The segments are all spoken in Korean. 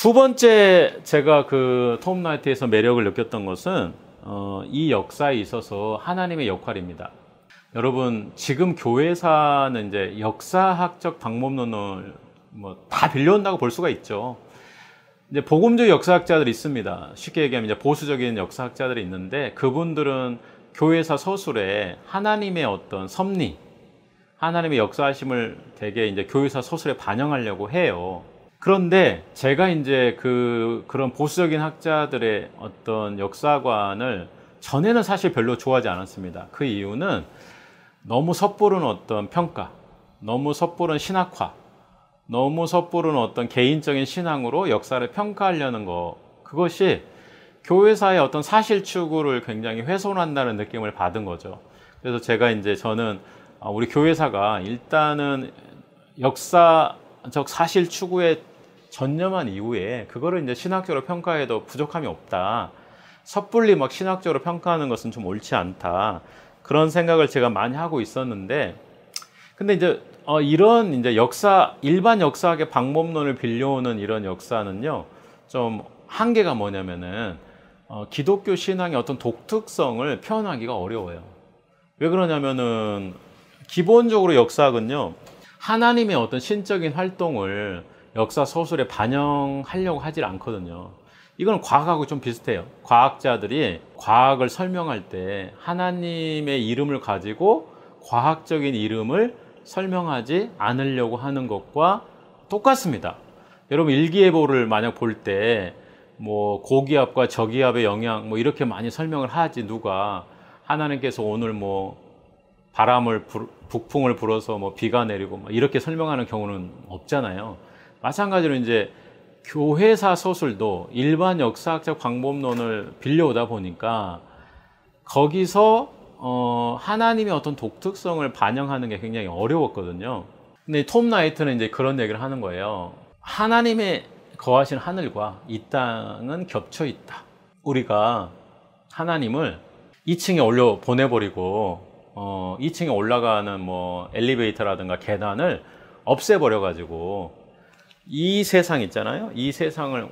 두 번째 제가 그 톰 라이트에서 매력을 느꼈던 것은 이 역사에 있어서 하나님의 역할입니다. 여러분, 지금 교회사는 이제 역사학적 방법론을 뭐 다 빌려온다고 볼 수가 있죠. 이제 복음적 역사학자들이 있습니다. 쉽게 얘기하면 이제 보수적인 역사학자들이 있는데, 그분들은 교회사 서술에 하나님의 어떤 섭리, 하나님의 역사하심을 되게 이제 교회사 서술에 반영하려고 해요. 그런데 제가 이제 그런 보수적인 학자들의 어떤 역사관을 전에는 사실 별로 좋아하지 않았습니다. 그 이유는 너무 섣부른 어떤 평가, 너무 섣부른 신학화, 너무 섣부른 어떤 개인적인 신앙으로 역사를 평가하려는 거, 그것이 교회사의 어떤 사실 추구를 굉장히 훼손한다는 느낌을 받은 거죠. 그래서 저는 우리 교회사가 일단은 역사적 사실 추구에 전념한 이후에 그거를 이제 신학적으로 평가해도 부족함이 없다. 섣불리 막 신학적으로 평가하는 것은 좀 옳지 않다. 그런 생각을 제가 많이 하고 있었는데, 근데 이제 이런 이제 일반 역사학의 방법론을 빌려오는 이런 역사는요, 좀 한계가 뭐냐면은 기독교 신앙의 어떤 독특성을 표현하기가 어려워요. 왜 그러냐면은 기본적으로 역사학은요, 하나님의 어떤 신적인 활동을 역사 서술에 반영하려고 하질 않거든요. 이건 과학하고 좀 비슷해요. 과학자들이 과학을 설명할 때 하나님의 이름을 가지고 과학적인 이름을 설명하지 않으려고 하는 것과 똑같습니다. 여러분, 일기예보를 만약 볼 때 뭐 고기압과 저기압의 영향 뭐 이렇게 많이 설명을 하지, 누가 하나님께서 오늘 뭐 북풍을 불어서 뭐 비가 내리고 뭐 이렇게 설명하는 경우는 없잖아요. 마찬가지로 이제 교회사 서술도 일반 역사학적 방법론을 빌려오다 보니까 거기서 하나님의 어떤 독특성을 반영하는 게 굉장히 어려웠거든요. 근데 톰 라이트는 이제 그런 얘기를 하는 거예요. 하나님의 거하신 하늘과 이 땅은 겹쳐 있다. 우리가 하나님을 2층에 올려 보내버리고 2층에 올라가는 뭐 엘리베이터라든가 계단을 없애버려 가지고 이 세상 있잖아요. 이 세상을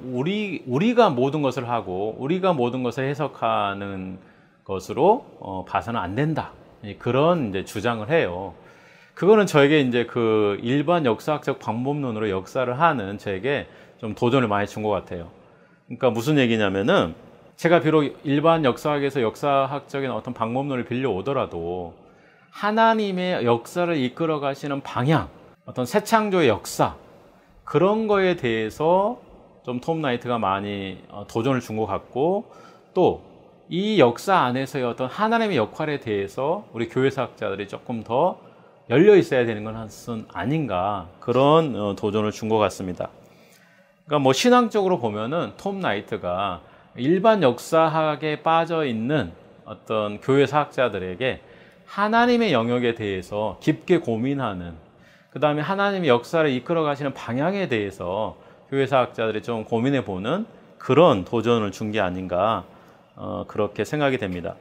우리가 모든 것을 하고 우리가 모든 것을 해석하는 것으로 봐서는 안 된다. 그런 이제 주장을 해요. 그거는 저에게 이제 그 일반 역사학적 방법론으로 역사를 하는 저에게 좀 도전을 많이 준 것 같아요. 그러니까 무슨 얘기냐면은, 제가 비록 일반 역사학에서 역사학적인 어떤 방법론을 빌려오더라도 하나님의 역사를 이끌어 가시는 방향, 어떤 새 창조의 역사, 그런 거에 대해서 좀 톰 라이트가 많이 도전을 준 것 같고, 또 이 역사 안에서의 어떤 하나님의 역할에 대해서 우리 교회사학자들이 조금 더 열려 있어야 되는 것은 아닌가, 그런 도전을 준 것 같습니다. 그러니까 뭐 신앙적으로 보면은 톰 라이트가 일반 역사학에 빠져 있는 어떤 교회사학자들에게 하나님의 영역에 대해서 깊게 고민하는, 그 다음에 하나님의 역사를 이끌어 가시는 방향에 대해서 교회사학자들이 좀 고민해 보는 그런 도전을 준 게 아닌가, 그렇게 생각이 됩니다.